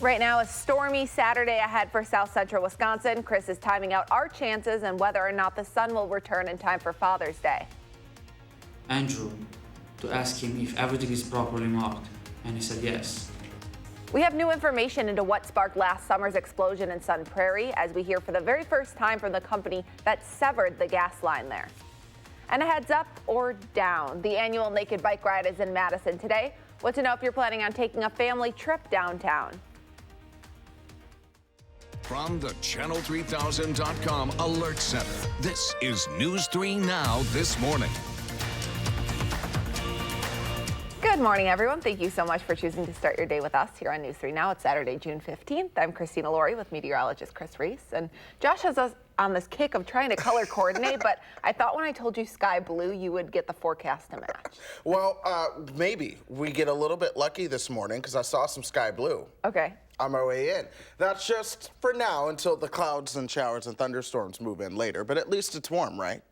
Right now, a stormy Saturday ahead for south central Wisconsin. Chris is timing out our chances and whether or not the sun will return in time for Father's Day. Andrew, to ask him if everything is properly marked, and he said yes. We have new information into what sparked last summer's explosion in Sun Prairie as we hear for the very first time from the company that severed the gas line there. And a heads up or down. The annual Naked Bike Ride is in Madison today. What to know if you're planning on taking a family trip downtown. From the Channel3000.com Alert Center, this is News 3 Now this morning. Good morning, everyone. Thank you so much for choosing to start your day with us here on News 3 Now. It's Saturday, June 15th. I'm Christina Laurie with meteorologist Chris Reese. And Josh has us on this kick of trying to color coordinate, but I thought when I told you sky blue, you would get the forecast to match. Well, maybe. We get a little bit lucky this morning because I saw some sky blue. Okay. On my way in. That's just for now until the clouds and showers and thunderstorms move in later, but at least it's warm, right?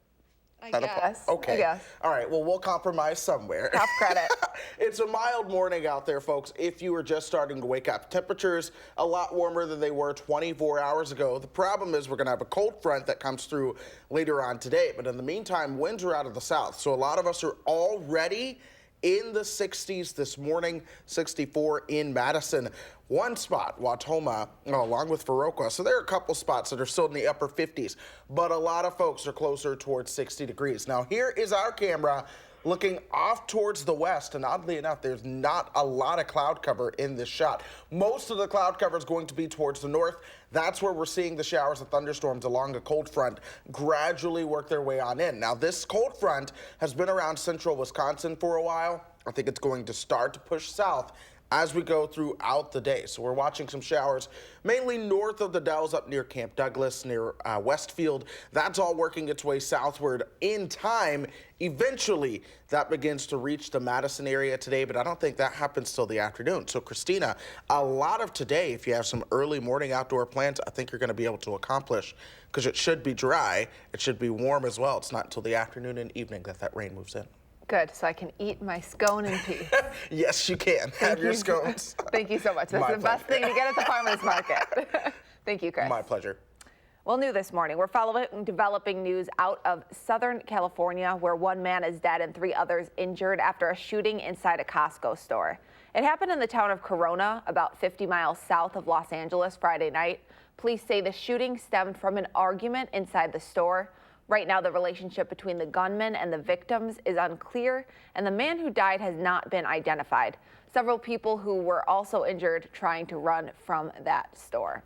I guess. Okay. I guess. All right. Well, we'll compromise somewhere. Half credit. It's a mild morning out there, folks, if you were just starting to wake up. Temperatures a lot warmer than they were 24 hours ago. The problem is we're going to have a cold front that comes through later on today. But in the meantime, winds are out of the south. So a lot of us are already in the 60s this morning, 64 in Madison. One spot, Wautoma, along with Viroqua. So there are a couple spots that are still in the upper 50s, but a lot of folks are closer towards 60 degrees. Now, here is our camera looking off towards the west, and oddly enough, there's not a lot of cloud cover in this shot. Most of the cloud cover is going to be towards the north. That's where we're seeing the showers and thunderstorms along a cold front gradually work their way on in. Now, this cold front has been around central Wisconsin for a while. I think it's going to start to push south as we go throughout the day. So we're watching some showers mainly north of the Dells up near Camp Douglas, near Westfield. That's all working its way southward in time. Eventually, that begins to reach the Madison area today, but I don't think that happens till the afternoon. So Christina, a lot of today, if you have some early morning outdoor plans, I think you're going to be able to accomplish because it should be dry. It should be warm as well. It's not until the afternoon and evening that rain moves in. Good, so I can eat my scone in peace. Yes, you can. Have your scones. Thank you so much. That's the best thing to get at the farmer's market. Thank you, Chris. My pleasure. Well, new this morning, we're following developing news out of Southern California, where one man is dead and 3 others injured after a shooting inside a Costco store. It happened in the town of Corona, about 50 miles south of Los Angeles, Friday night. Police say the shooting stemmed from an argument inside the store. Right now, the relationship between the gunman and the victims is unclear, and the man who died has not been identified. Several people who were also injured trying to run from that store.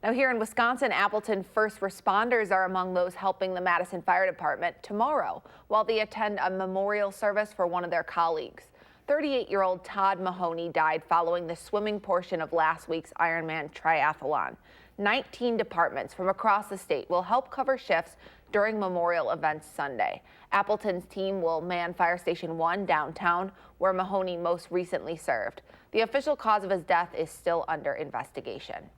Now, here in Wisconsin, Appleton first responders are among those helping the Madison Fire Department tomorrow while they attend a memorial service for one of their colleagues. 38-year-old Todd Mahoney died following the swimming portion of last week's Ironman triathlon. 19 departments from across the state will help cover shifts during memorial events Sunday. Appleton's team will man Fire Station 1 downtown, where Mahoney most recently served. The official cause of his death is still under investigation.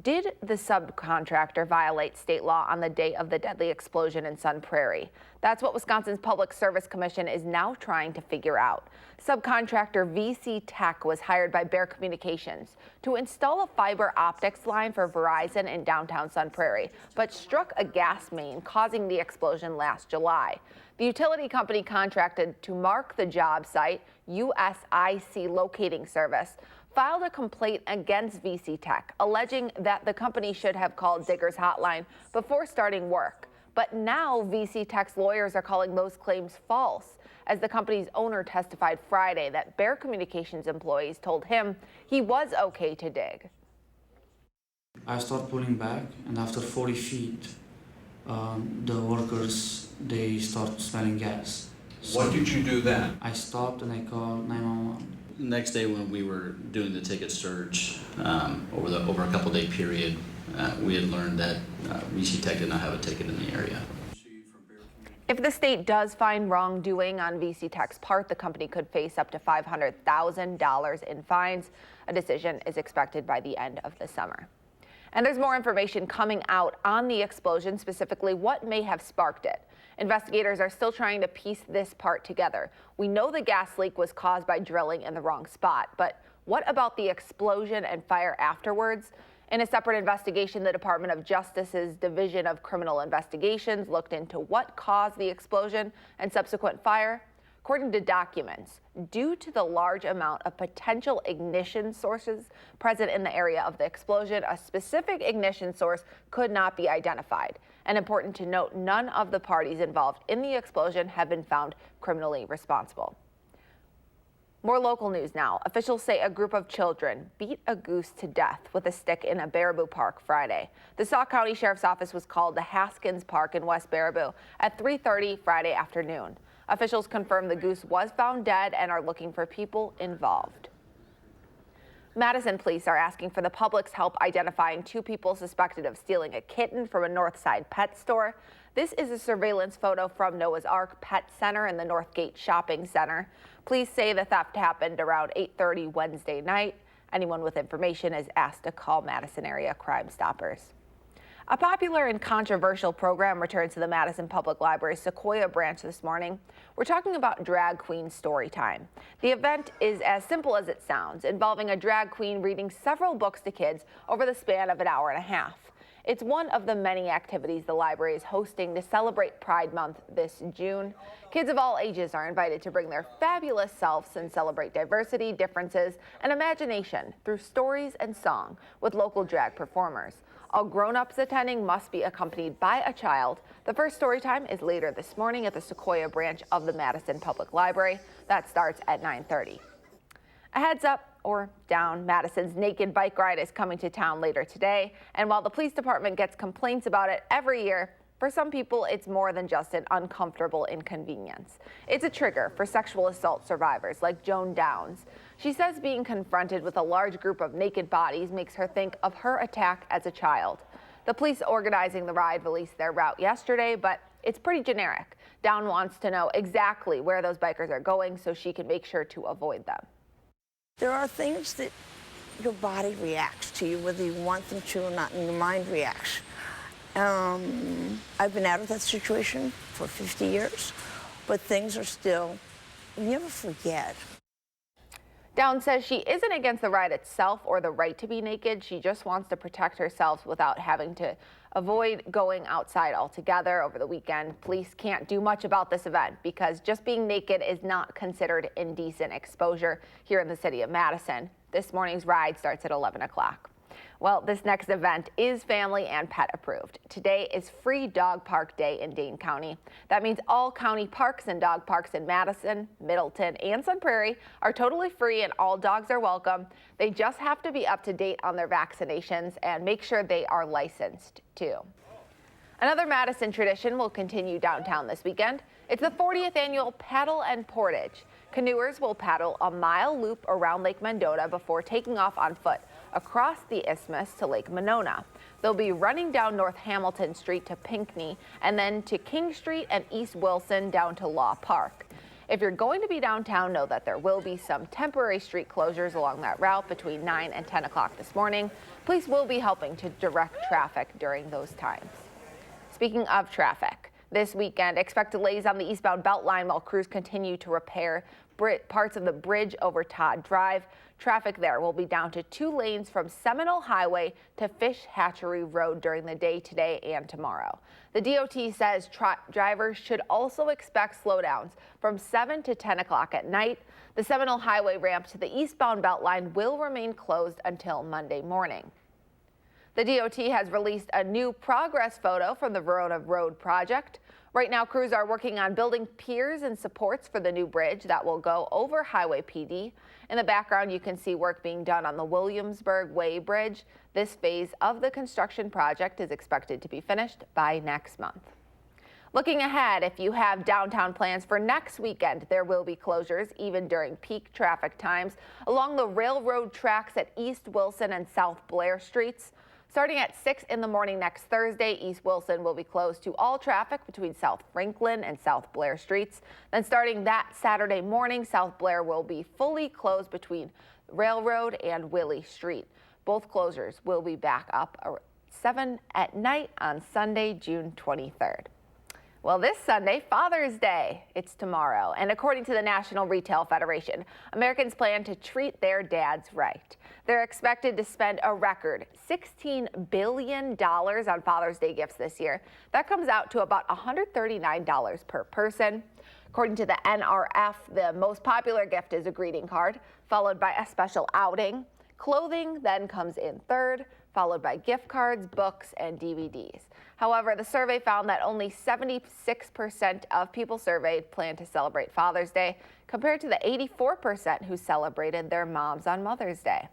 Did the subcontractor violate state law on the day of the deadly explosion in Sun Prairie? That's what Wisconsin's Public Service Commission is now trying to figure out. Subcontractor VC Tech was hired by Bear Communications to install a fiber optics line for Verizon in downtown Sun Prairie, but struck a gas main, causing the explosion last July. The utility company contracted to mark the job site, USIC Locating Service, filed a complaint against VC Tech, alleging that the company should have called Diggers Hotline before starting work. But now VC Tech's lawyers are calling those claims false, as the company's owner testified Friday that Bear Communications employees told him he was okay to dig. I start pulling back, and after 40 feet, the workers, they start smelling gas. So what did you do then? I stopped and I called 911. The next day when we were doing the ticket search, over a couple-day period, we had learned that VC Tech did not have a ticket in the area. If the state does find wrongdoing on VC Tech's part, the company could face up to $500,000 in fines. A decision is expected by the end of the summer. And there's more information coming out on the explosion, specifically what may have sparked it. Investigators are still trying to piece this part together. We know the gas leak was caused by drilling in the wrong spot, but What about the explosion and fire afterwards? In a separate investigation, the Department of Justice's Division of Criminal Investigations looked into what caused the explosion and subsequent fire. According to documents, due to the large amount of potential ignition sources present in the area of the explosion, a specific ignition source could not be identified. And important to note, none of the parties involved in the explosion have been found criminally responsible. More local news now. Officials say a group of children beat a goose to death with a stick in a Baraboo Park Friday. The Sauk County Sheriff's Office was called to Haskins Park in West Baraboo at 3:30 Friday afternoon. Officials confirmed the goose was found dead and are looking for people involved. Madison police are asking for the public's help identifying two people suspected of stealing a kitten from a Northside pet store. This is a surveillance photo from Noah's Ark Pet Center in the Northgate Shopping Center. Police say the theft happened around 8:30 Wednesday night. Anyone with information is asked to call Madison area Crime Stoppers. A popular and controversial program returns to the Madison Public Library's Sequoia branch this morning. We're talking about Drag Queen Story Time. The event is as simple as it sounds, involving a drag queen reading several books to kids over the span of an hour and a half. It's one of the many activities the library is hosting to celebrate Pride Month this June. Kids of all ages are invited to bring their fabulous selves and celebrate diversity, differences, and imagination through stories and song with local drag performers. All grown-ups attending must be accompanied by a child. The first story time is later this morning at the Sequoia branch of the Madison Public Library. That starts at 9:30. A heads up or down, Madison's naked bike ride is coming to town later today. And while the police department gets complaints about it every year, for some people, it's more than just an uncomfortable inconvenience. It's a trigger for sexual assault survivors like Joan Downs. She says being confronted with a large group of naked bodies makes her think of her attack as a child. The police organizing the ride released their route yesterday, but it's pretty generic. Down wants to know exactly where those bikers are going so she can make sure to avoid them. There are things that your body reacts to you, whether you want them to or not, and your mind reacts. I've been out of that situation for 50 years, but things are still, you never forget. Down says she isn't against the ride itself or the right to be naked. She just wants to protect herself without having to avoid going outside altogether over the weekend. Police can't do much about this event because just being naked is not considered indecent exposure here in the city of Madison. This morning's ride starts at 11 o'clock. Well, this next event is family and pet approved. Today is Free Dog Park Day in Dane County. That means all county parks and dog parks in Madison, Middleton, and Sun Prairie are totally free and all dogs are welcome. They just have to be up to date on their vaccinations and make sure they are licensed too. Another Madison tradition will continue downtown this weekend. It's the 40th annual Paddle and Portage. Canoers will paddle a mile loop around Lake Mendota before taking off on foot across the isthmus to Lake Monona. They'll be running down North Hamilton Street to Pinckney and then to King Street and East Wilson down to Law Park. If you're going to be downtown, know that there will be some temporary street closures along that route between 9 and 10 o'clock this morning. Police will be helping to direct traffic during those times. Speaking of traffic, this weekend, expect delays on the eastbound Beltline while crews continue to repair parts of the bridge over Todd Drive. Traffic there will be down to 2 lanes from Seminole Highway to Fish Hatchery Road during the day today and tomorrow. The DOT says drivers should also expect slowdowns from 7 to 10 o'clock at night. The Seminole Highway ramp to the eastbound Beltline will remain closed until Monday morning. The DOT has released a new progress photo from the Verona Road project. Right now, crews are working on building piers and supports for the new bridge that will go over Highway PD. In the background, you can see work being done on the Williamsburg Way Bridge. This phase of the construction project is expected to be finished by next month. Looking ahead, if you have downtown plans for next weekend, there will be closures even during peak traffic times along the railroad tracks at East Wilson and South Blair Streets. Starting at 6 in the morning next Thursday, East Wilson will be closed to all traffic between South Franklin and South Blair Streets. Then starting that Saturday morning, South Blair will be fully closed between Railroad and Willie Street. Both closures will be back up at 7 at night on Sunday, June 23rd. Well, this Sunday, Father's Day, it's tomorrow. And according to the National Retail Federation, Americans plan to treat their dads right. They're expected to spend a record $16 billion on Father's Day gifts this year. That comes out to about $139 per person. According to the NRF, the most popular gift is a greeting card, followed by a special outing. Clothing then comes in third, followed by gift cards, books, and DVDs. However, the survey found that only 76% of people surveyed plan to celebrate Father's Day, compared to the 84% who celebrated their moms on Mother's Day.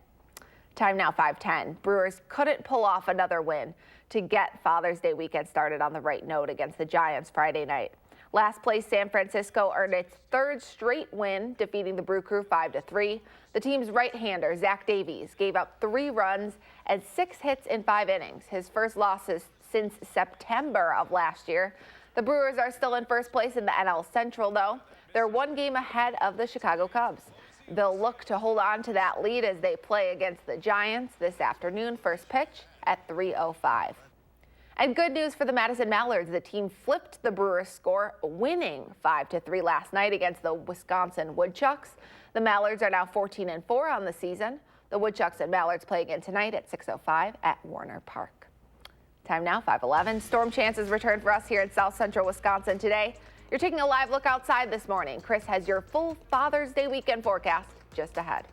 Time now 5:10. Brewers couldn't pull off another win to get Father's Day weekend started on the right note against the Giants Friday night. Last place San Francisco earned its third straight win, defeating the Brew Crew 5-3. The team's right-hander, Zach Davies, gave up 3 runs and 6 hits in 5 innings, his first losses since September of last year. The Brewers are still in first place in the NL Central, though. They're 1 game ahead of the Chicago Cubs. They'll look to hold on to that lead as they play against the Giants this afternoon, first pitch at 3:05. And good news for the Madison Mallards. The team flipped the Brewers' score, winning 5-3 last night against the Wisconsin Woodchucks. The Mallards are now 14-4 on the season. The Woodchucks and Mallards play again tonight at 6:05 at Warner Park. Time now 5:11. Storm chances return for us here in South Central Wisconsin today. You're taking a live look outside this morning. Chris has your full Father's Day weekend forecast just ahead.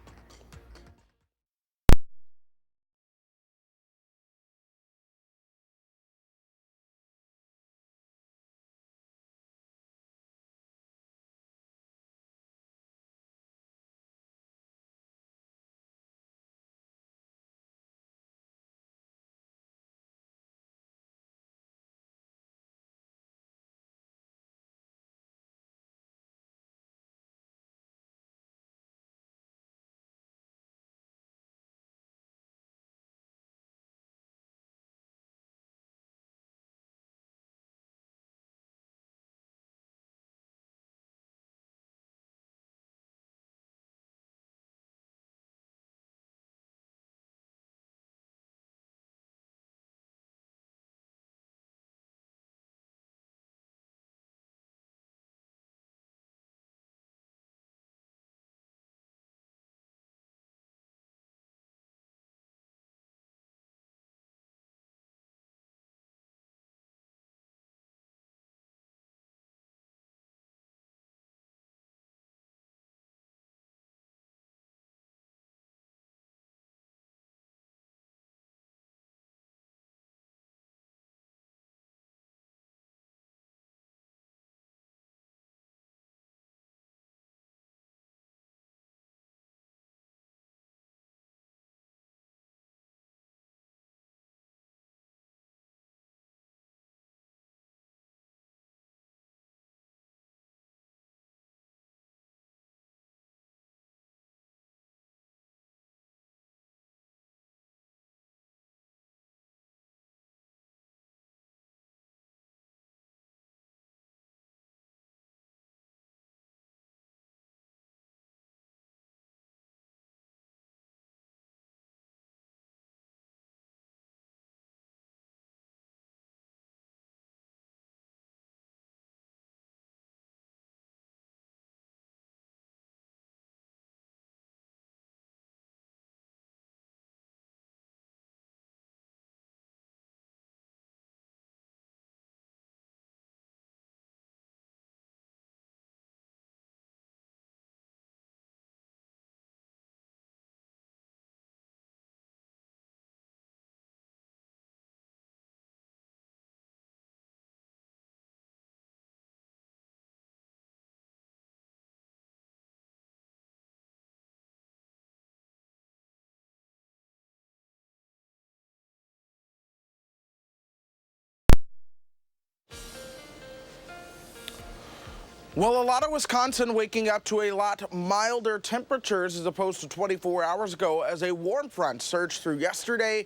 Well, a lot of Wisconsin waking up to a lot milder temperatures as opposed to 24 hours ago as a warm front surged through yesterday.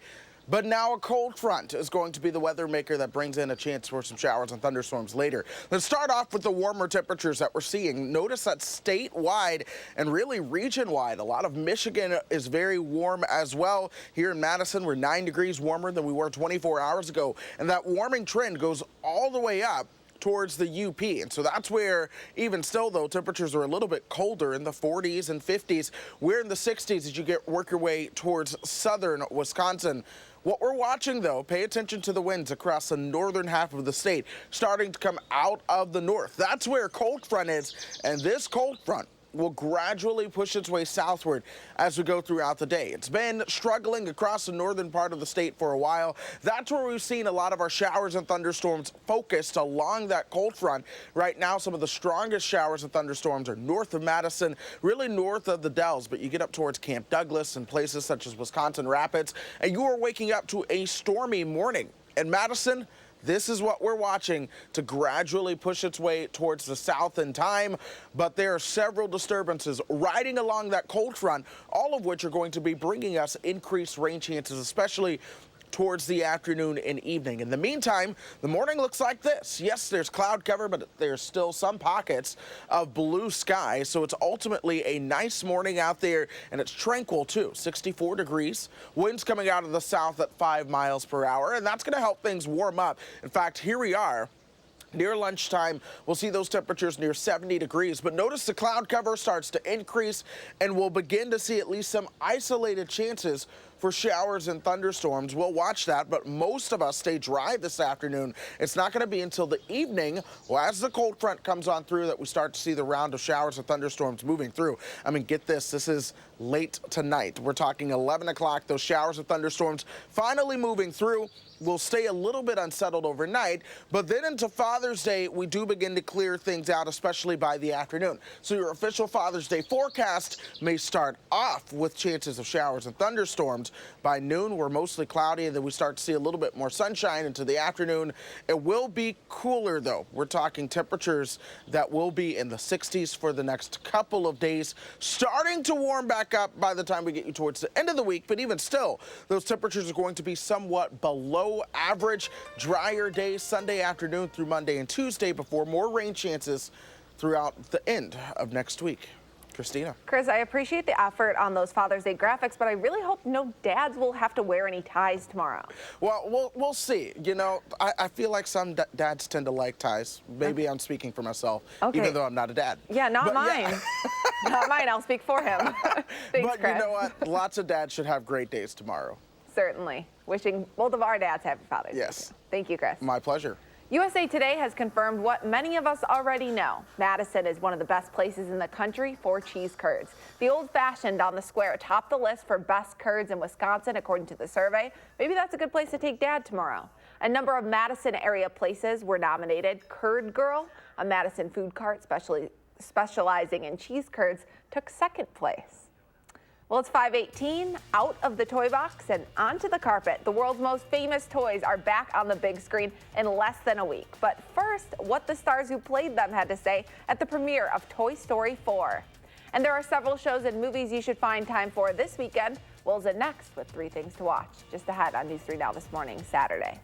But now a cold front is going to be the weather maker that brings in a chance for some showers and thunderstorms later. Let's start off with the warmer temperatures that we're seeing. Notice that statewide and really region-wide, a lot of Michigan is very warm as well. Here in Madison, we're 9 degrees warmer than we were 24 hours ago. And that warming trend goes all the way up towards the UP. And so that's where, even still though, temperatures are a little bit colder in the 40s and 50s. We're in the 60s as you work your way towards southern Wisconsin. What we're watching, though, pay attention to the winds across the northern half of the state starting to come out of the north. That's where cold front is, and this cold front will gradually push its way southward as we go throughout the day. It's been struggling across the northern part of the state for a while. That's where we've seen a lot of our showers and thunderstorms focused along that cold front. Right now, some of the strongest showers and thunderstorms are north of Madison, really north of the Dells, but you get up towards Camp Douglas and places such as Wisconsin Rapids, and you are waking up to a stormy morning. In Madison, this is what we're watching to gradually push its way towards the south in time, but there are several disturbances riding along that cold front, all of which are going to be bringing us increased rain chances, especially towards the afternoon and evening. In the meantime, the morning looks like this. Yes, there's cloud cover, but there's still some pockets of blue sky, so it's ultimately a nice morning out there, and it's tranquil too. 64 degrees, winds coming out of the south at 5 miles per hour, and that's going to help things warm up. In fact, here we are. Near lunchtime, we'll see those temperatures near 70 degrees, but notice the cloud cover starts to increase, and we'll begin to see at least some isolated chances for showers and thunderstorms. We'll watch that, but most of us stay dry this afternoon. It's not going to be until the evening, as the cold front comes on through, that we start to see the round of showers and thunderstorms moving through. I mean, get this is late tonight. We're talking 11 o'clock. Those showers and thunderstorms finally moving through. We'll stay a little bit unsettled overnight, but then into Father's Day, we do begin to clear things out, especially by the afternoon. So your official Father's Day forecast may start off with chances of showers and thunderstorms. By noon, we're mostly cloudy, and then we start to see a little bit more sunshine into the afternoon. It will be cooler, though. We're talking temperatures that will be in the 60s for the next couple of days, starting to warm back up by the time we get you towards the end of the week. But even still, those temperatures are going to be somewhat below average. Drier days Sunday afternoon through Monday and Tuesday before more rain chances throughout the end of next week. Christina. Chris, I appreciate the effort on those Father's Day graphics, but I really hope no dads will have to wear any ties tomorrow. Well, we'll see. You know, I feel like some dads tend to like ties. Maybe I'm speaking for myself, even though I'm not a dad. Yeah, not mine. Yeah. Not mine. I'll speak for him. Thanks, but Chris. You know what? Lots of dads should have great days tomorrow. Certainly. Wishing both of our dads happy Father's Day. Yes. Thank you, Chris. My pleasure. USA Today has confirmed what many of us already know. Madison is one of the best places in the country for cheese curds. The Old Fashioned on the Square topped the list for best curds in Wisconsin, according to the survey. Maybe that's a good place to take Dad tomorrow. A number of Madison area places were nominated. Curd Girl, a Madison food cart specializing in cheese curds, took second place. Well, it's 5:18, out of the toy box and onto the carpet. The world's most famous toys are back on the big screen in less than a week. But first, what the stars who played them had to say at the premiere of Toy Story 4. And there are several shows and movies you should find time for this weekend. Will's in next with 3 things to watch. Just ahead on News 3 Now this morning, Saturday.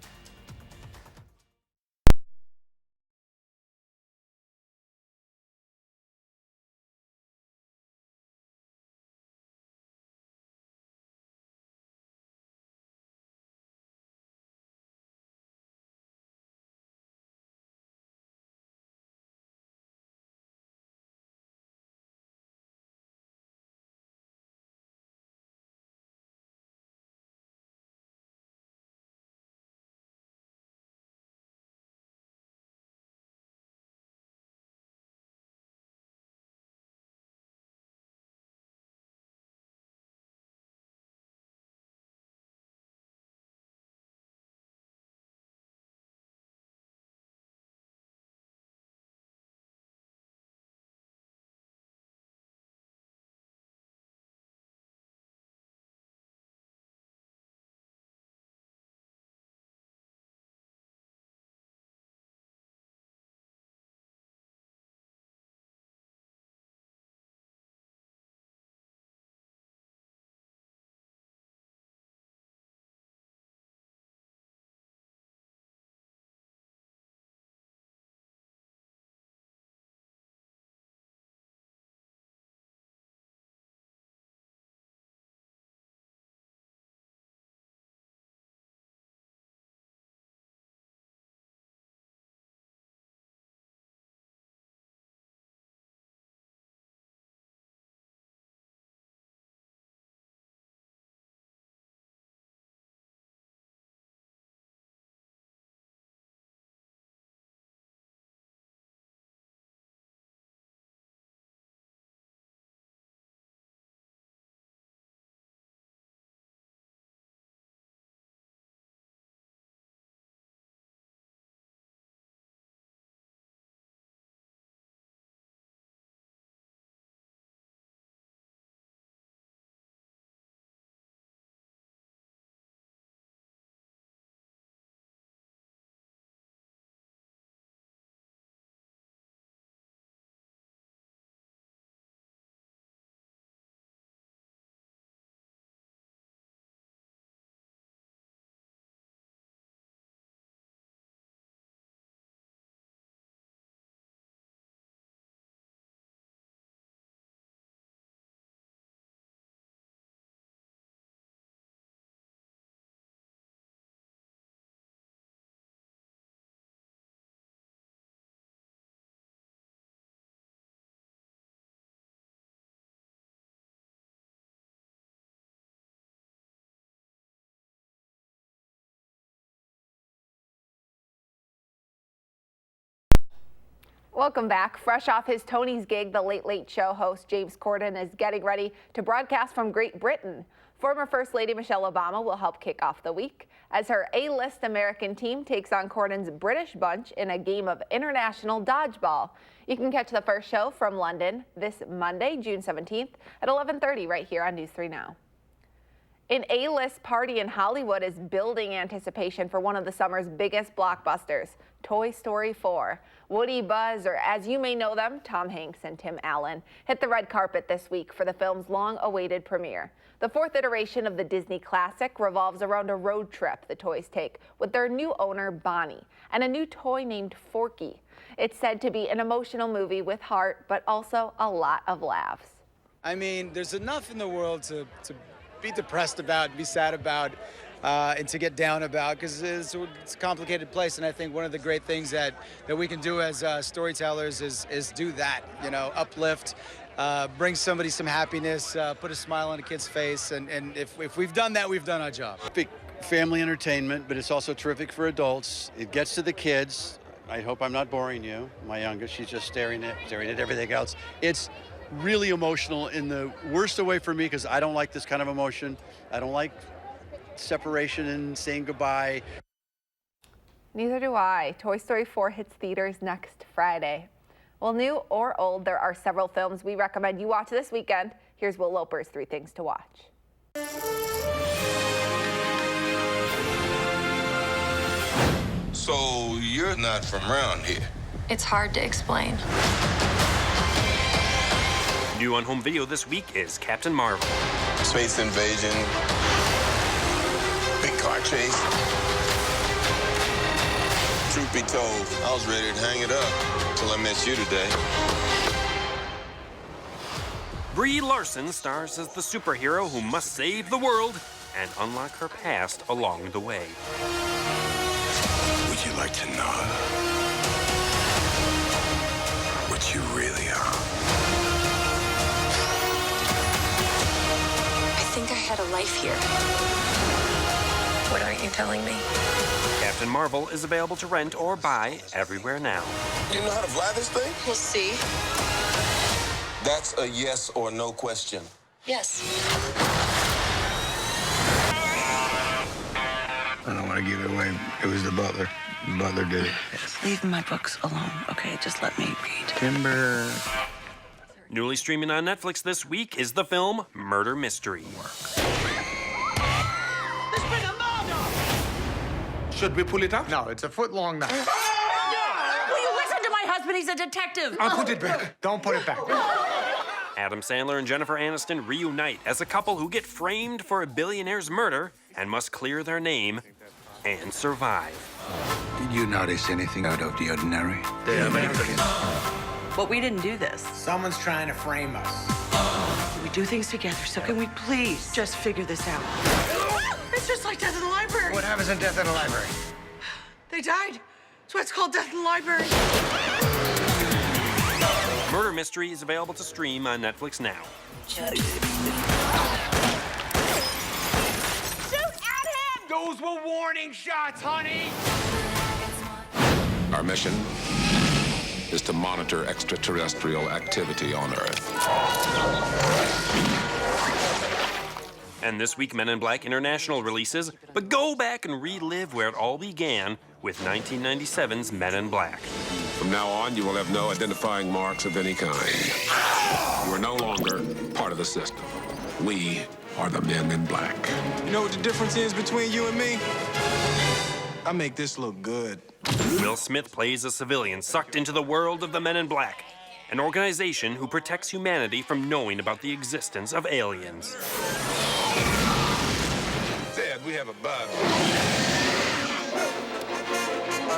Welcome back. Fresh off his Tony's gig, the Late Late Show host James Corden is getting ready to broadcast from Great Britain. Former First Lady Michelle Obama will help kick off the week as her A-list American team takes on Corden's British bunch in a game of international dodgeball. You can catch the first show from London this Monday, June 17th at 11:30 right here on News 3 Now. An A-list party in Hollywood is building anticipation for one of the summer's biggest blockbusters, Toy Story 4. Woody, Buzz, or as you may know them, Tom Hanks and Tim Allen, hit the red carpet this week for the film's long-awaited premiere. The fourth iteration of the Disney classic revolves around a road trip the toys take with their new owner, Bonnie, and a new toy named Forky. It's said to be an emotional movie with heart, but also a lot of laughs. I mean, there's enough in the world to be depressed about, be sad about, and to get down about, because it's a complicated place. And I think one of the great things that we can do as storytellers is do that, you know, uplift, bring somebody some happiness, put a smile on a kid's face. And if we've done that, we've done our job. Big family entertainment, but it's also terrific for adults. It gets to the kids. I hope I'm not boring you. My youngest, she's just staring at everything else. It's really emotional in the worst way for me because I don't like this kind of emotion. I don't like separation and saying goodbye. Neither do I. Toy Story 4 hits theaters next Friday. Well, new or old, there are several films we recommend you watch this weekend. Here's Will Loper's 3 Things to Watch. So you're not from around here? It's hard to explain. New on home video this week is Captain Marvel. Space invasion, big car chase. Truth be told, I was ready to hang it up till I met you today. Brie Larson stars as the superhero who must save the world and unlock her past along the way. Would you like to know what you really are? I think I had a life here. What aren't you telling me? Captain Marvel is available to rent or buy everywhere now. You know how to fly this thing? We'll see. That's a yes or no question. Yes. I don't want to give it away. It was the butler. The butler did it. Leave my books alone, okay? Just let me read. Timber. Newly streaming on Netflix this week is the film Murder Mystery. Should we pull it out? No, it's a foot long knife. Will you listen to my husband? He's a detective. I'll put it back. Don't put it back. Adam Sandler and Jennifer Aniston reunite as a couple who get framed for a billionaire's murder and must clear their name and survive. Did you notice anything out of the ordinary? The American. But we didn't do this. Someone's trying to frame us. We do things together, so can we please just figure this out? It's just like death in the library. What happens in Death in the Library? They died. That's why it's called Death in the Library. Murder Mystery is available to stream on Netflix now. Shoot at him! Those were warning shots, honey! Our mission is to monitor extraterrestrial activity on Earth. And this week, Men in Black International releases, but go back and relive where it all began with 1997's Men in Black. From now on, you will have no identifying marks of any kind. You are no longer part of the system. We are the Men in Black. You know what the difference is between you and me? I make this look good. Will Smith plays a civilian sucked into the world of the Men in Black, an organization who protects humanity from knowing about the existence of aliens. Dad, we have a bug.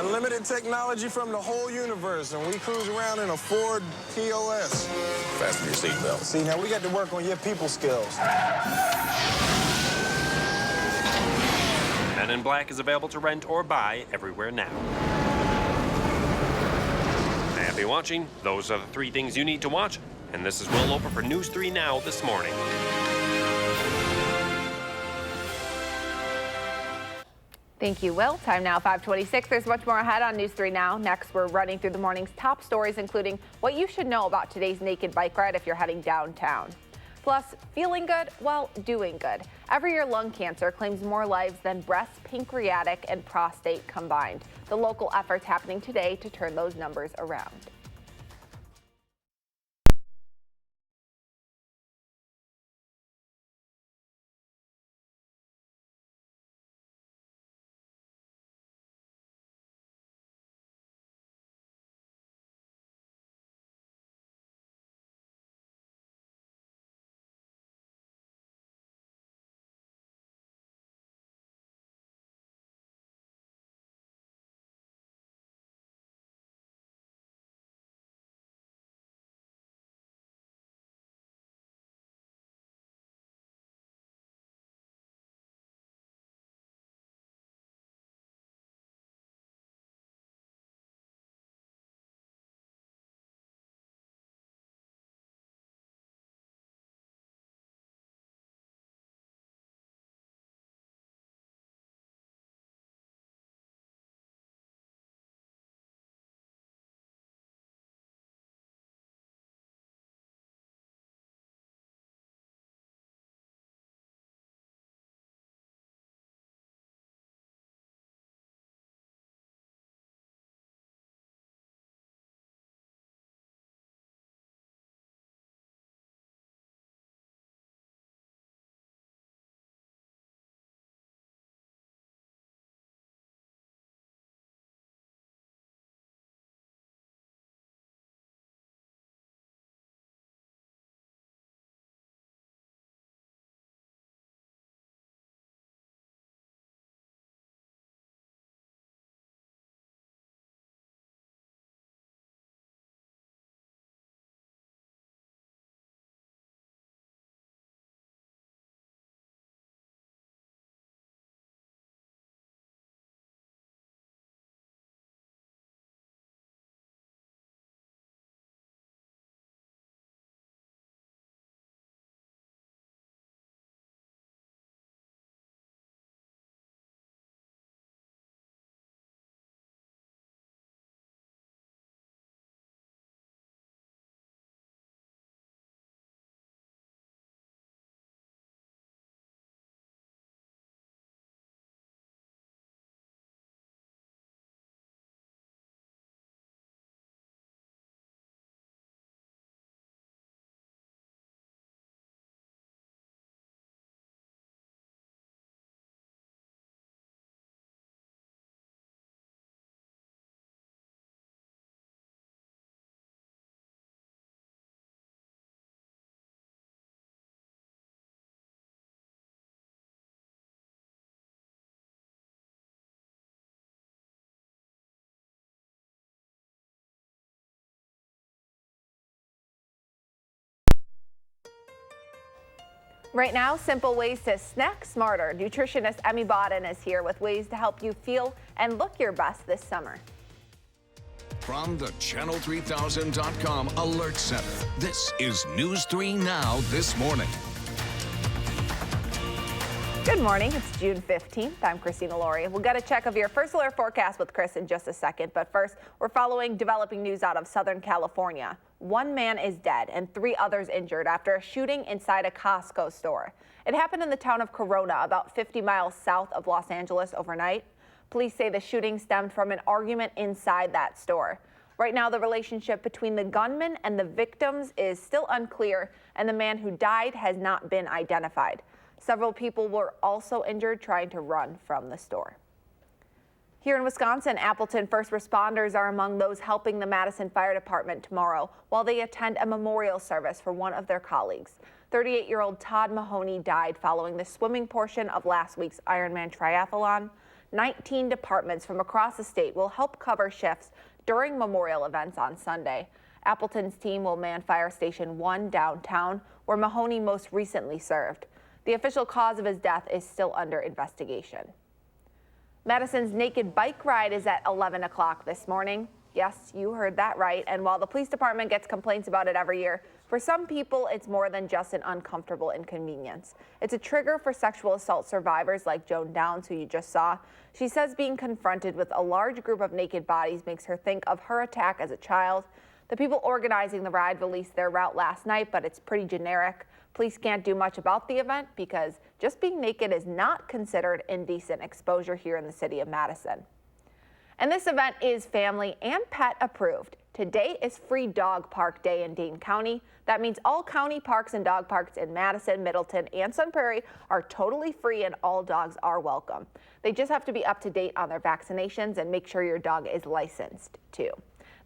Unlimited technology from the whole universe, and we cruise around in a Ford POS. Fasten your seatbelt. See, now we got to work on your people skills. Men in Black is available to rent or buy everywhere now. Happy watching. Those are the 3 things you need to watch. And this is Will Loper for News 3 Now this morning. Thank you, Will. Time now 5:26. There's much more ahead on News 3 Now. Next, we're running through the morning's top stories, including what you should know about today's naked bike ride if you're heading downtown. Plus, feeling good while doing good. Every year, lung cancer claims more lives than breast, pancreatic, and prostate combined. The local efforts happening today to turn those numbers around. Right now, simple ways to snack smarter. Nutritionist Emmy Bodden is here with ways to help you feel and look your best this summer. From the Channel3000.com Alert Center, this is News 3 Now this morning. Good morning. It's June 15th. I'm Christina Laurie. We'll get a check of your first alert forecast with Chris in just a second. But first, we're following developing news out of Southern California. One man is dead and 3 others injured after a shooting inside a Costco store. It happened in the town of Corona, about 50 miles south of Los Angeles overnight. Police say the shooting stemmed from an argument inside that store. Right now, the relationship between the gunman and the victims is still unclear, and the man who died has not been identified. Several people were also injured trying to run from the store. Here in Wisconsin, Appleton first responders are among those helping the Madison Fire Department tomorrow while they attend a memorial service for one of their colleagues. 38-year-old Todd Mahoney died following the swimming portion of last week's Ironman triathlon. 19 departments from across the state will help cover shifts during memorial events on Sunday. Appleton's team will man Fire Station 1 downtown, where Mahoney most recently served. The official cause of his death is still under investigation. Madison's naked bike ride is at 11 o'clock this morning. Yes, you heard that right. And while the police department gets complaints about it every year, for some people, it's more than just an uncomfortable inconvenience. It's a trigger for sexual assault survivors like Joan Downs, who you just saw. She says being confronted with a large group of naked bodies makes her think of her attack as a child. The people organizing the ride released their route last night, but it's pretty generic. Police can't do much about the event because just being naked is not considered indecent exposure here in the city of Madison. And this event is family and pet approved. Today is Free Dog Park Day in Dane County. That means all county parks and dog parks in Madison, Middleton, and Sun Prairie are totally free and all dogs are welcome. They just have to be up to date on their vaccinations and make sure your dog is licensed too.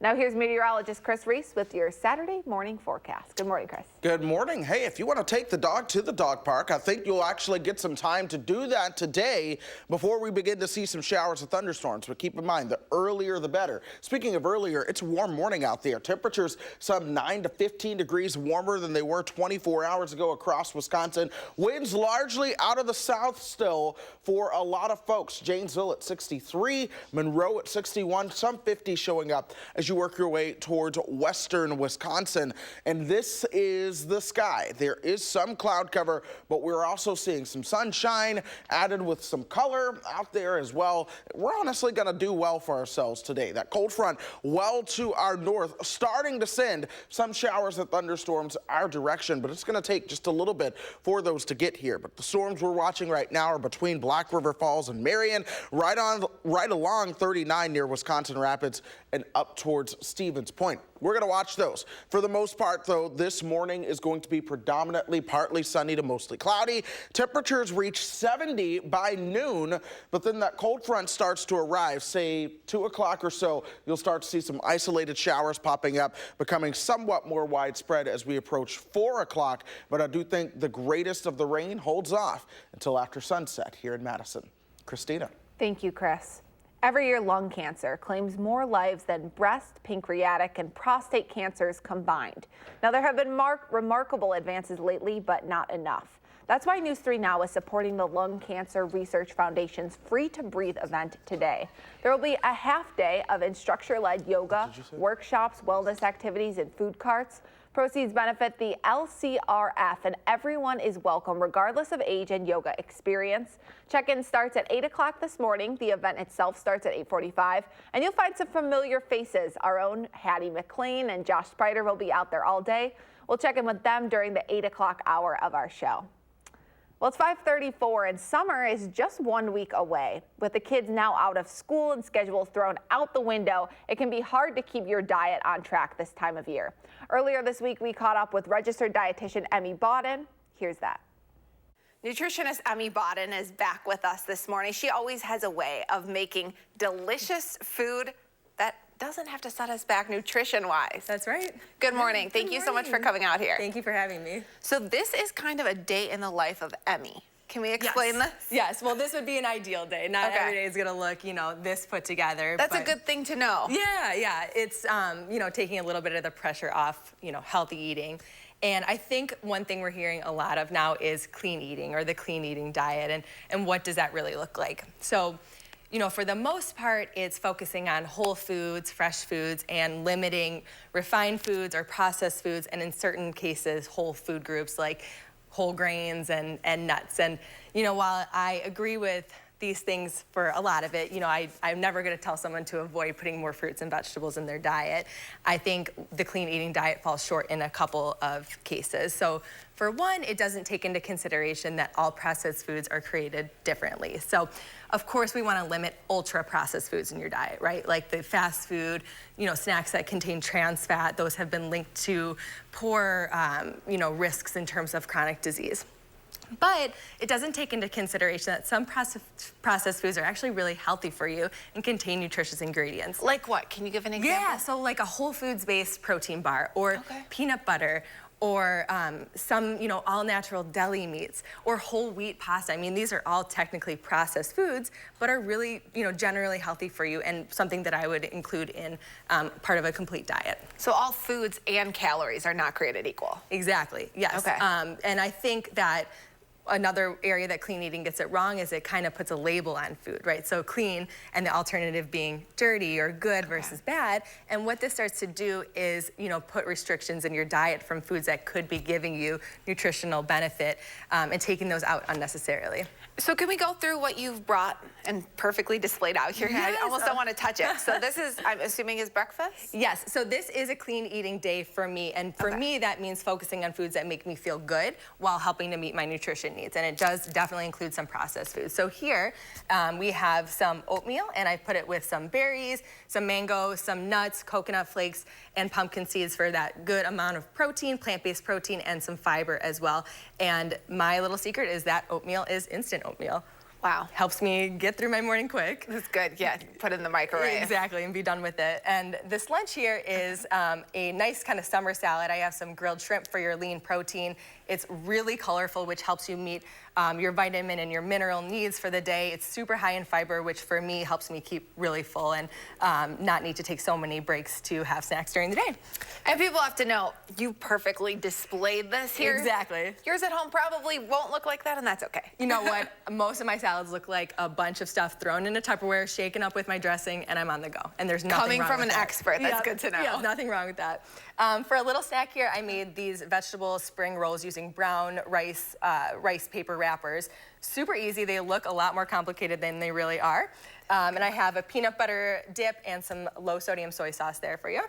Now here's meteorologist Chris Reese with your Saturday morning forecast. Good morning, Chris. Good morning. Hey, if you want to take the dog to the dog park, I think you'll actually get some time to do that today before we begin to see some showers and thunderstorms. But keep in mind, the earlier the better. Speaking of earlier, it's a warm morning out there. Temperatures some 9 to 15 degrees warmer than they were 24 hours ago across Wisconsin. Winds largely out of the south still for a lot of folks. Janesville at 63, Monroe at 61, some 50 showing up as you work your way towards western Wisconsin. And this is the sky. There is some cloud cover, but we're also seeing some sunshine added with some color out there as well. We're honestly going to do well for ourselves today. That cold front well to our north, starting to send some showers and thunderstorms our direction, but it's going to take just a little bit for those to get here. But the storms we're watching right now are between Black River Falls and Marion, right along 39 near Wisconsin Rapids and up towards Stevens Point. We're going to watch those. For the most part, though, this morning is going to be predominantly partly sunny to mostly cloudy. Temperatures reach 70 by noon, but then that cold front starts to arrive, say 2 o'clock or so. You'll start to see some isolated showers popping up, becoming somewhat more widespread as we approach 4 o'clock. But I do think the greatest of the rain holds off until after sunset here in Madison. Christina. Thank you, Chris. Every year, lung cancer claims more lives than breast, pancreatic, and prostate cancers combined. Now, there have been remarkable advances lately, but not enough. That's why News 3 Now is supporting the Lung Cancer Research Foundation's Free to Breathe event today. There will be a half day of instructor-led yoga, workshops, wellness activities, and food carts. Proceeds benefit the LCRF, and everyone is welcome regardless of age and yoga experience. Check-in starts at 8 o'clock this morning. The event itself starts at 8:45, and you'll find some familiar faces. Our own Hattie McLean and Josh Sprider will be out there all day. We'll check in with them during the 8 o'clock hour of our show. Well, it's 5:34 and summer is just 1 week away. With the kids now out of school and schedules thrown out the window, it can be hard to keep your diet on track this time of year. Earlier this week, we caught up with registered dietitian Emmy Bodden. Here's that. Nutritionist Emmy Bodden is back with us this morning. She always has a way of making delicious food that doesn't have to set us back nutrition-wise. That's right. Good morning. Thank you so much for coming out here. Thank you for having me. So this is kind of a day in the life of Emmy. Can we explain this? Yes. Well, this would be an ideal day. Not every day is going to look, this put together. That's a good thing to know. Yeah. It's, taking a little bit of the pressure off, healthy eating. And I think one thing we're hearing a lot of now is clean eating or the clean eating diet. And what does that really look like? So, for the most part, it's focusing on whole foods, fresh foods, and limiting refined foods or processed foods, and in certain cases, whole food groups like whole grains and nuts. And, while I agree with these things for a lot of it, I'm never going to tell someone to avoid putting more fruits and vegetables in their diet. I think the clean eating diet falls short in a couple of cases. So for one, it doesn't take into consideration that all processed foods are created differently. So of course we want to limit ultra processed foods in your diet, right? Like the fast food, snacks that contain trans fat, those have been linked to poor, risks in terms of chronic disease. But it doesn't take into consideration that some processed foods are actually really healthy for you and contain nutritious ingredients. Like what? Can you give an example? Yeah, so like a whole foods-based protein bar or peanut butter or some, all-natural deli meats or whole wheat pasta. I mean, these are all technically processed foods, but are really, generally healthy for you and something that I would include in part of a complete diet. So all foods and calories are not created equal? Exactly, yes. Okay. And I think that another area that clean eating gets it wrong is it kind of puts a label on food, right? So clean and the alternative being dirty or good versus bad. And what this starts to do is, put restrictions in your diet from foods that could be giving you nutritional benefit and taking those out unnecessarily. So can we go through what you've brought and perfectly displayed out here? Yes. I almost don't want to touch it. So this is, I'm assuming, is breakfast? Yes, so this is a clean eating day for me. And for me, that means focusing on foods that make me feel good while helping to meet my nutrition needs. And it does definitely include some processed foods. So here we have some oatmeal, and I put it with some berries, some mango, some nuts, coconut flakes, and pumpkin seeds for that good amount of protein, plant-based protein, and some fiber as well. And my little secret is that oatmeal is instant oatmeal. Wow. Helps me get through my morning quick. That's good, yeah, put it in the microwave. Exactly, and be done with it. And this lunch here is a nice kind of summer salad. I have some grilled shrimp for your lean protein. It's really colorful, which helps you meet your vitamin and your mineral needs for the day. It's super high in fiber, which for me helps me keep really full and not need to take so many breaks to have snacks during the day. And people have to know, you perfectly displayed this here. Exactly. Yours at home probably won't look like that, and that's okay. You know what? Most of my salads look like a bunch of stuff thrown in a Tupperware, shaken up with my dressing, and I'm on the go. And there's nothing Coming wrong from with an that. expert, that's good to know. Yeah, nothing wrong with that. For a little snack here, I made these vegetable spring rolls using brown rice paper wrappers. Super easy. They look a lot more complicated than they really are. And I have a peanut butter dip and some low sodium soy sauce there for you.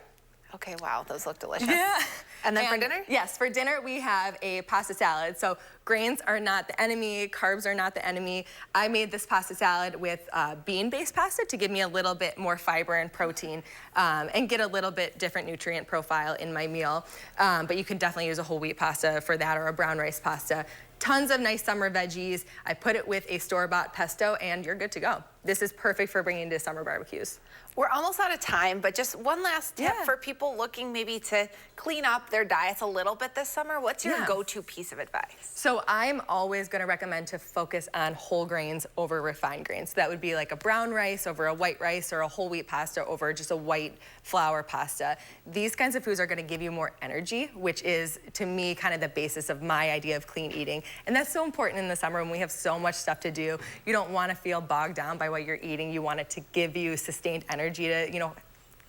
Okay, wow, those look delicious. Yeah. And then for dinner? Yes, for dinner we have a pasta salad. So grains are not the enemy, carbs are not the enemy. I made this pasta salad with bean-based pasta to give me a little bit more fiber and protein and get a little bit different nutrient profile in my meal. But you can definitely use a whole wheat pasta for that or a brown rice pasta. Tons of nice summer veggies. I put it with a store-bought pesto and you're good to go. This is perfect for bringing to summer barbecues. We're almost out of time, but just one last tip for people looking maybe to clean up their diets a little bit this summer. What's your go-to piece of advice? So I'm always going to recommend to focus on whole grains over refined grains. So that would be like a brown rice over a white rice or a whole wheat pasta over just a white flour pasta. These kinds of foods are going to give you more energy, which is, to me, kind of the basis of my idea of clean eating. And that's so important in the summer when we have so much stuff to do. You don't want to feel bogged down by what you're eating. You want it to give you sustained energy to,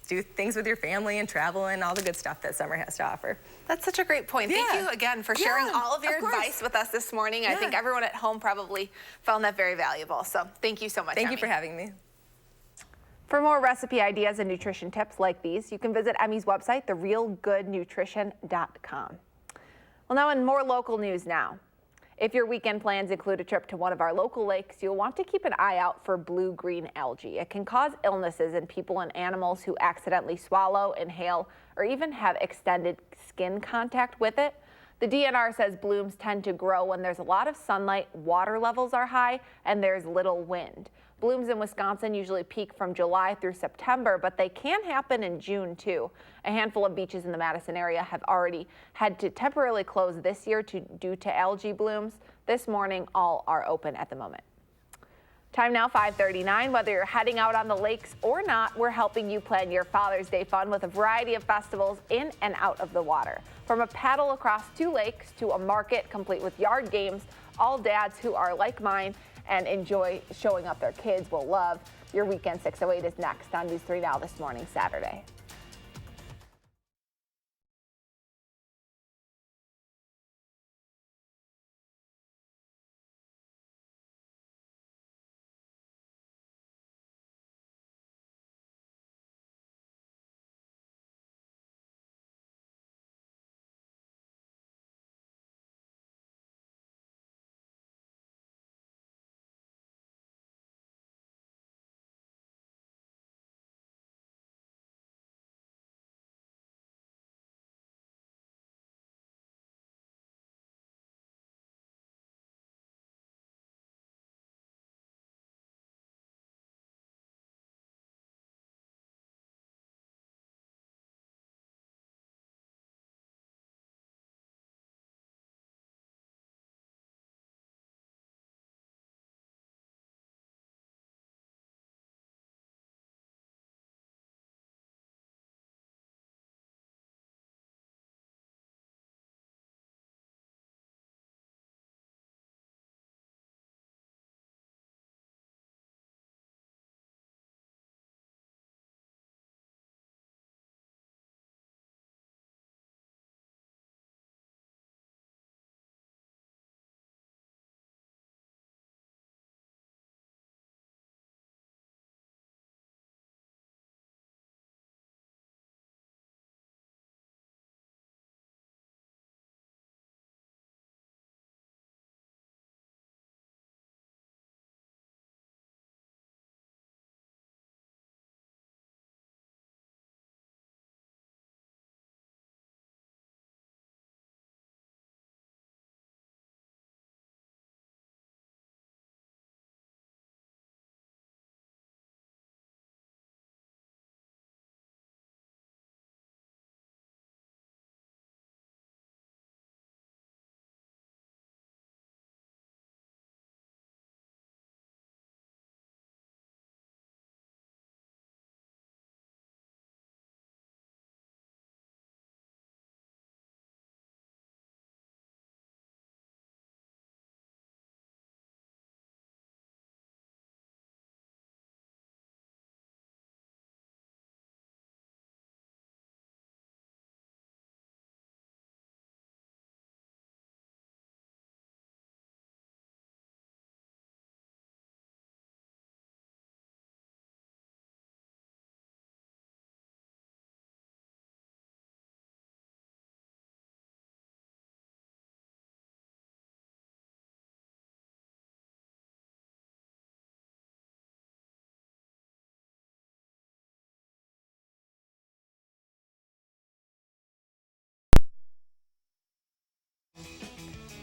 do things with your family and travel and all the good stuff that summer has to offer. That's such a great point. Thank you again for sharing all of your advice with us this morning. I think everyone at home probably found that very valuable. So thank you so much, Thank Emmy. you for having me. For more recipe ideas and nutrition tips like these, you can visit Emmy's website, therealgoodnutrition.com. Well, now in more local news now. If your weekend plans include a trip to one of our local lakes, you'll want to keep an eye out for blue-green algae. It can cause illnesses in people and animals who accidentally swallow, inhale, or even have extended skin contact with it. The DNR says blooms tend to grow when there's a lot of sunlight, water levels are high, and there's little wind. Blooms in Wisconsin usually peak from July through September, but they can happen in June too. A handful of beaches in the Madison area have already had to temporarily close this year due to algae blooms. This morning, all are open at the moment. Time now, 5:39. Whether you're heading out on the lakes or not, we're helping you plan your Father's Day fun with a variety of festivals in and out of the water. From a paddle across 2 lakes to a market complete with yard games, all dads who are like mine and enjoy showing up their kids will love. Your Weekend 608 is next on News 3 Now this morning, Saturday.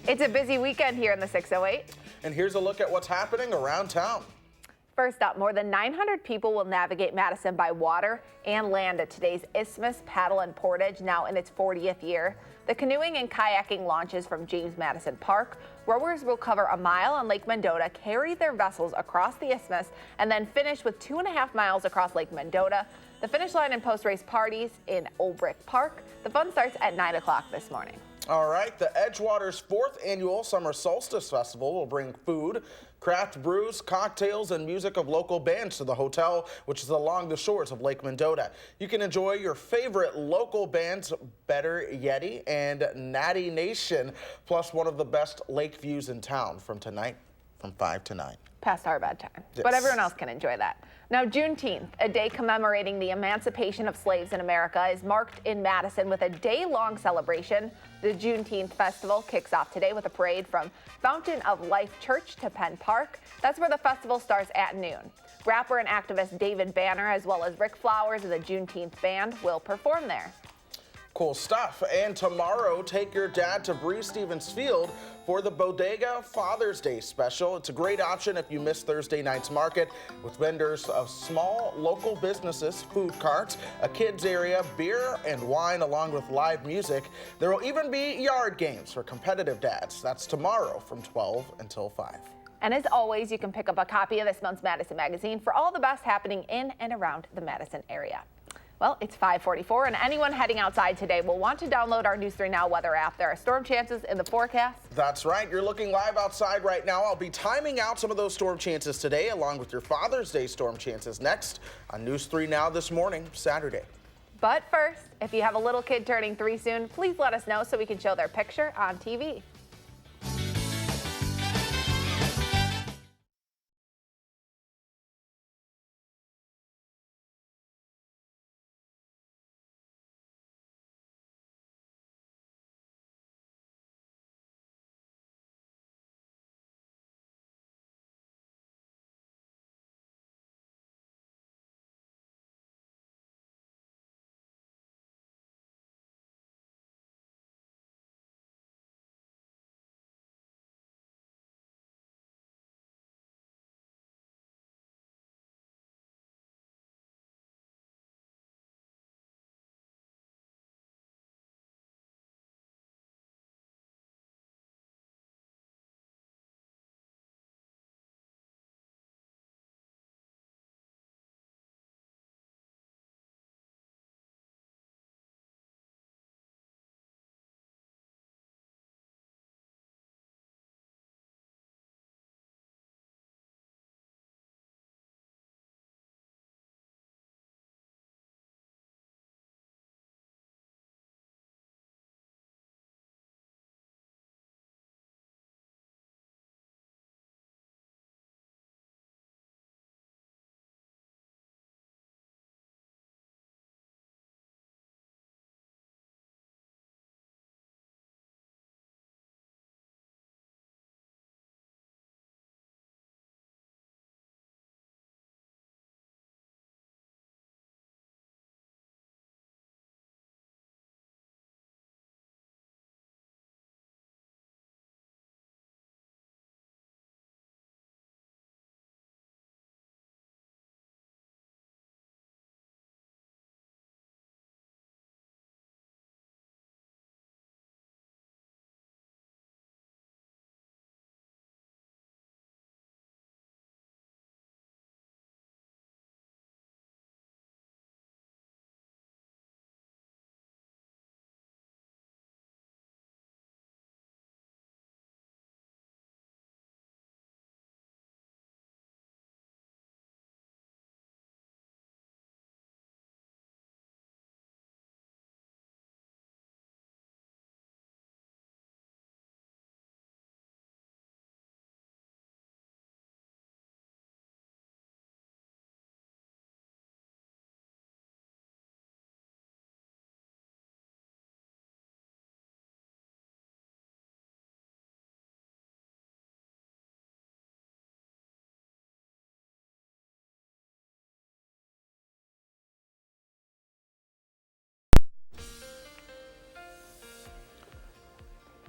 It's a busy weekend here in the 608. And here's a look at what's happening around town. First up, more than 900 people will navigate Madison by water and land at today's Isthmus Paddle and Portage, now in its 40th year. The canoeing and kayaking launches from James Madison Park. Rowers will cover a mile on Lake Mendota, carry their vessels across the isthmus, and then finish with 2.5 miles across Lake Mendota. The finish line and post-race parties in Old Brick Park. The fun starts at 9 o'clock this morning. All right, the Edgewater's 4th annual Summer Solstice Festival will bring food, craft brews, cocktails, and music of local bands to the hotel, which is along the shores of Lake Mendota. You can enjoy your favorite local bands, Better Yeti and Natty Nation, plus one of the best lake views in town from tonight from 5 to 9. Past our bedtime. Yes. But everyone else can enjoy that. Now, Juneteenth, a day commemorating the emancipation of slaves in America, is marked in Madison with a day-long celebration. The Juneteenth Festival kicks off today with a parade from Fountain of Life Church to Penn Park. That's where the festival starts at noon. Rapper and activist David Banner, as well as Rick Flowers and the Juneteenth Band, will perform there. Cool stuff. And tomorrow, take your dad to Bree Stevens Field for the Bodega Father's Day special. It's a great option if you miss Thursday night's market, with vendors of small local businesses, food carts, a kids area, beer and wine, along with live music. There will even be yard games for competitive dads. That's tomorrow from 12 until 5. And as always, you can pick up a copy of this month's Madison Magazine for all the best happening in and around the Madison area. Well, it's 5:44, and anyone heading outside today will want to download our News 3 Now weather app. There are storm chances in the forecast. That's right. You're looking live outside right now. I'll be timing out some of those storm chances today, along with your Father's Day storm chances next on News 3 Now this morning, Saturday. But first, if you have a little kid turning 3 soon, please let us know so we can show their picture on TV.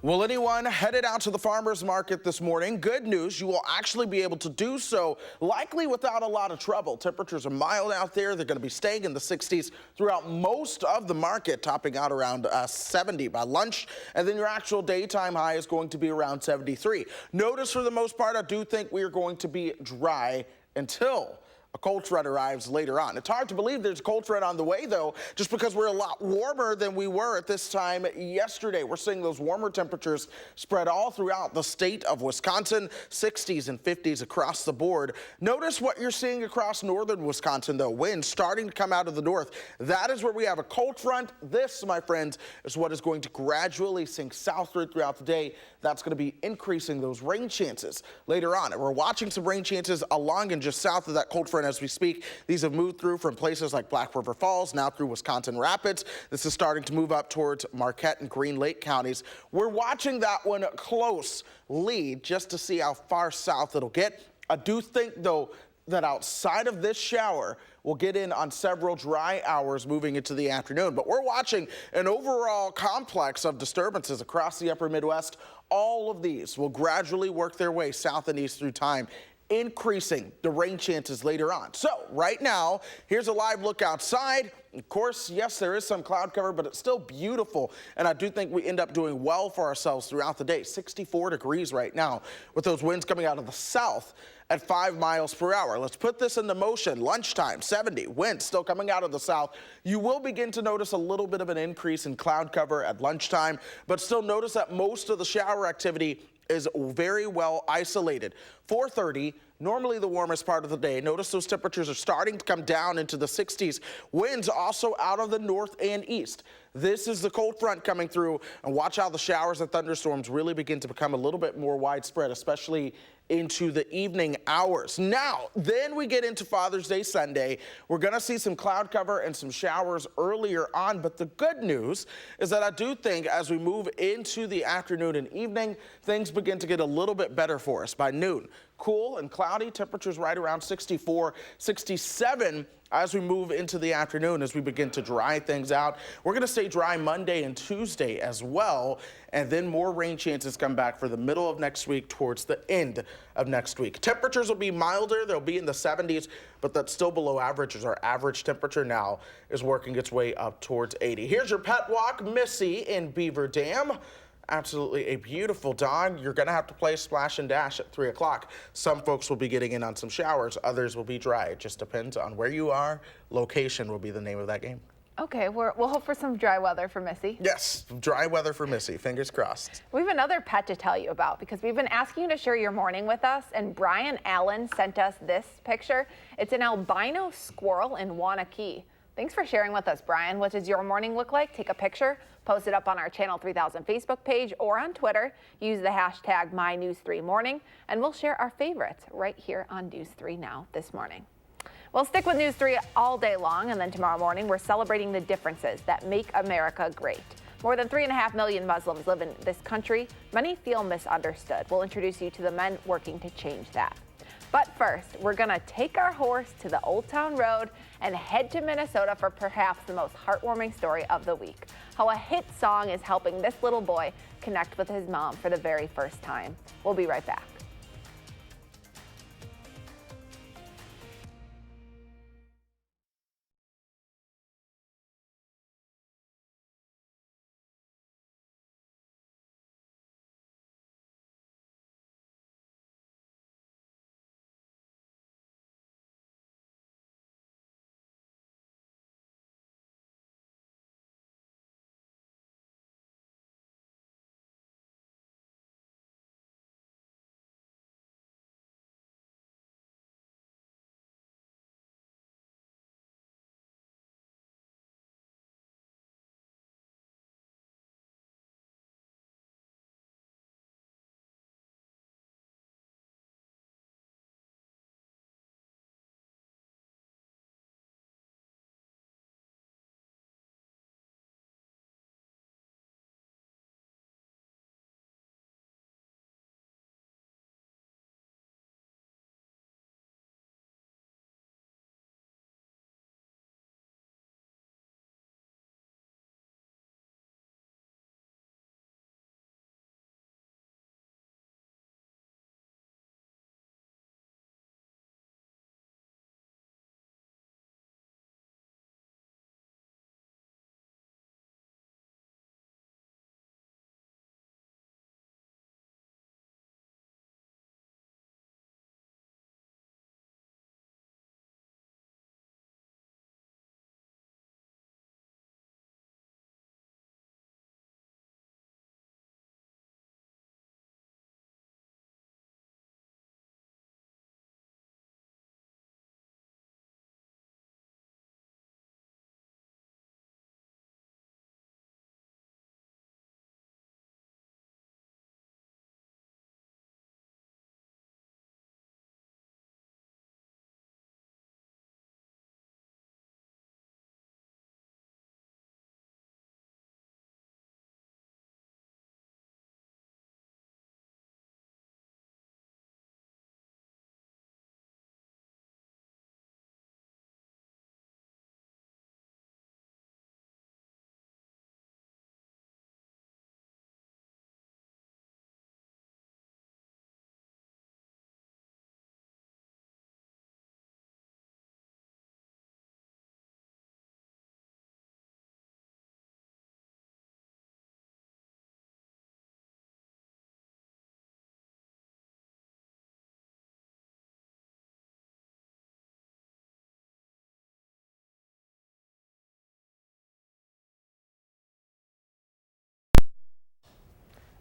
Well, anyone headed out to the farmer's market this morning, good news, you will actually be able to do so, likely without a lot of trouble. Temperatures are mild out there. They're going to be staying in the 60s throughout most of the market, topping out around 70 by lunch. And then your actual daytime high is going to be around 73. Notice for the most part, I do think we are going to be dry until a cold front arrives later on. It's hard to believe there's a cold front on the way, though, just because we're a lot warmer than we were at this time yesterday. We're seeing those warmer temperatures spread all throughout the state of Wisconsin, 60s and 50s across the board. Notice what you're seeing across northern Wisconsin, though. Winds starting to come out of the north. That is where we have a cold front. This, my friends, is what is going to gradually sink southward throughout the day. That's going to be increasing those rain chances later on. And we're watching some rain chances along and just south of that cold front as we speak. These have moved through from places like Black River Falls, now through Wisconsin Rapids. This is starting to move up towards Marquette and Green Lake counties. We're watching that one closely just to see how far south it'll get. I do think, though, that outside of this shower, we'll get in on several dry hours moving into the afternoon. But we're watching an overall complex of disturbances across the upper Midwest. All of these will gradually work their way south and east through time, increasing the rain chances later on. So right now, here's a live look outside. Of course, yes, there is some cloud cover, but it's still beautiful. And I do think we end up doing well for ourselves throughout the day. 64 degrees right now with those winds coming out of the south at 5 miles per hour. Let's put this into motion. Lunchtime, 70, winds still coming out of the south. You will begin to notice a little bit of an increase in cloud cover at lunchtime, but still notice that most of the shower activity is very well isolated. 4:30, normally the warmest part of the day. Notice those temperatures are starting to come down into the 60s. Winds also out of the north and east. This is the cold front coming through, and watch how the showers and thunderstorms really begin to become a little bit more widespread, especially into the evening hours. Now, then we get into Father's Day Sunday. We're going to see some cloud cover and some showers earlier on, but the good news is that I do think as we move into the afternoon and evening, things begin to get a little bit better for us by noon. Cool and cloudy, temperatures right around 64, 67 as we move into the afternoon, as we begin to dry things out. We're going to stay dry Monday and Tuesday as well, and then more rain chances come back for the middle of next week towards the end of next week. Temperatures will be milder. They'll be in the 70s, but that's still below average, as our average temperature now is working its way up towards 80. Here's your pet walk, Missy in Beaver Dam. Absolutely a beautiful dog. You're going to have to play splash and dash at 3 o'clock. Some folks will be getting in on some showers. Others will be dry. It just depends on where you are. Location will be the name of that game. Okay, we'll hope for some dry weather for Missy. Yes, dry weather for Missy. Fingers crossed. We have another pet to tell you about because we've been asking you to share your morning with us, and Brian Allen sent us this picture. It's an albino squirrel in Wanakee. Thanks for sharing with us, Brian. What does your morning look like? Take a picture, post it up on our Channel 3000 Facebook page or on Twitter. Use the hashtag MyNews3Morning, and we'll share our favorites right here on News 3 Now this morning. We'll stick with News 3 all day long, and then tomorrow morning we're celebrating the differences that make America great. More than 3.5 million Muslims live in this country. Many feel misunderstood. We'll introduce you to the men working to change that. But first, we're going to take our horse to the Old Town Road and head to Minnesota for perhaps the most heartwarming story of the week. How a hit song is helping this little boy connect with his mom for the very first time. We'll be right back.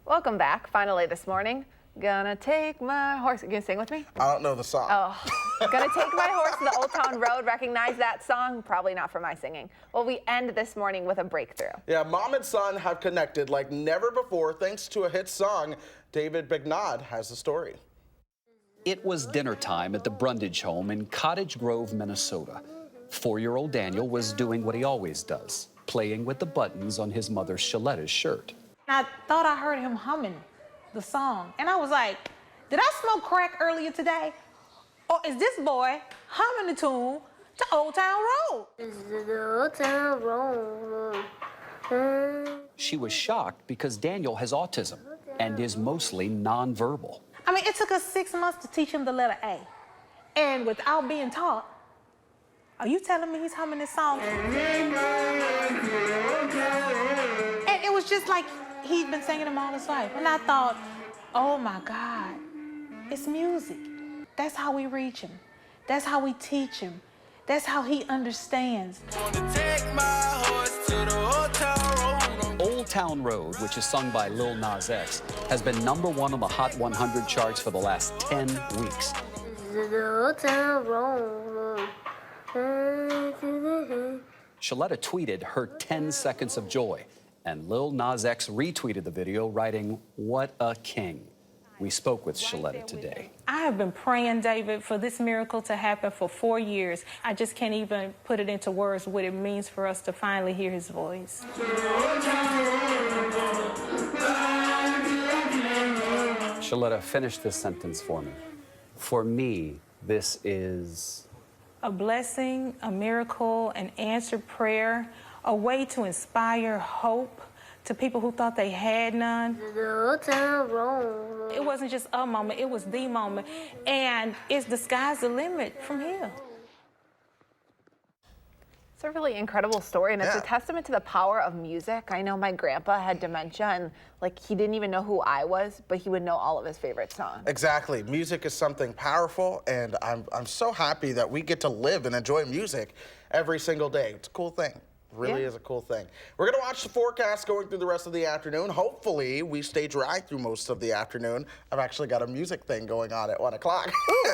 Welcome back. Finally this morning. Gonna take my horse. You gonna sing with me? I don't know the song. Oh, gonna take my horse to the Old Town Road. Recognize that song? Probably not for my singing. Well, we end this morning with a breakthrough. Yeah, mom and son have connected like never before thanks to a hit song. David Bignod has the story. It was dinner time at the Brundage home in Cottage Grove, Minnesota. 4-year-old Daniel was doing what he always does, playing with the buttons on his mother Shaletta's shirt. I thought I heard him humming the song, and I was like, did I smoke crack earlier today? Or is this boy humming the tune to Old Town Road? This is the Old Town Road. She was shocked because Daniel has autism and is mostly nonverbal. I mean, it took us 6 months to teach him the letter A. And without being taught, are you telling me he's humming this song? And it was just like he'd been singing them all his life. And I thought, oh my God, it's music. That's how we reach him. That's how we teach him. That's how he understands. Old Town Road, which is sung by Lil Nas X, has been #1 on the Hot 100 charts for the last 10 weeks. This is the Old Town Road. Shaletta tweeted her 10 seconds of joy, and Lil Nas X retweeted the video, writing, "What a king." We spoke with Shaletta today. I have been praying, David, for this miracle to happen for 4 years. I just can't even put it into words what it means for us to finally hear his voice. Shaletta, finish this sentence for me. For me, this is... a blessing, a miracle, an answered prayer, a way to inspire hope to people who thought they had none. It wasn't just a moment, it was the moment. And it's the sky's the limit from here. It's a really incredible story, and it's a testament to the power of music. I know my grandpa had dementia, and like he didn't even know who I was, but he would know all of his favorite songs. Exactly. Music is something powerful, and I'm so happy that we get to live and enjoy music every single day. It's a cool thing. Really is a cool thing. We're going to watch the forecast going through the rest of the afternoon. Hopefully, we stay dry through most of the afternoon. I've actually got a music thing going on at 1 o'clock.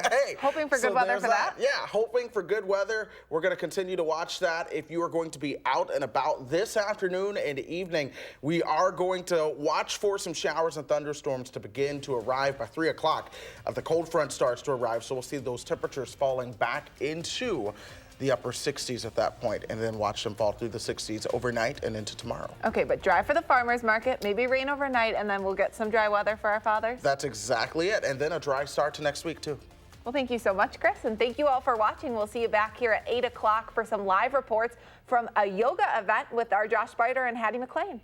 Hey, hoping for good weather for that? Yeah, hoping for good weather. We're going to continue to watch that. If you are going to be out and about this afternoon and evening, we are going to watch for some showers and thunderstorms to begin to arrive by 3 o'clock. The cold front starts to arrive, so we'll see those temperatures falling back into the upper 60s at that point, and then watch them fall through the 60s overnight and into tomorrow. Okay, but dry for the farmer's market, maybe rain overnight, and then we'll get some dry weather for our fathers. That's exactly it, and then a dry start to next week, too. Well, thank you so much, Chris, and thank you all for watching. We'll see you back here at 8 o'clock for some live reports from a yoga event with our Josh Biter and Hattie McLean.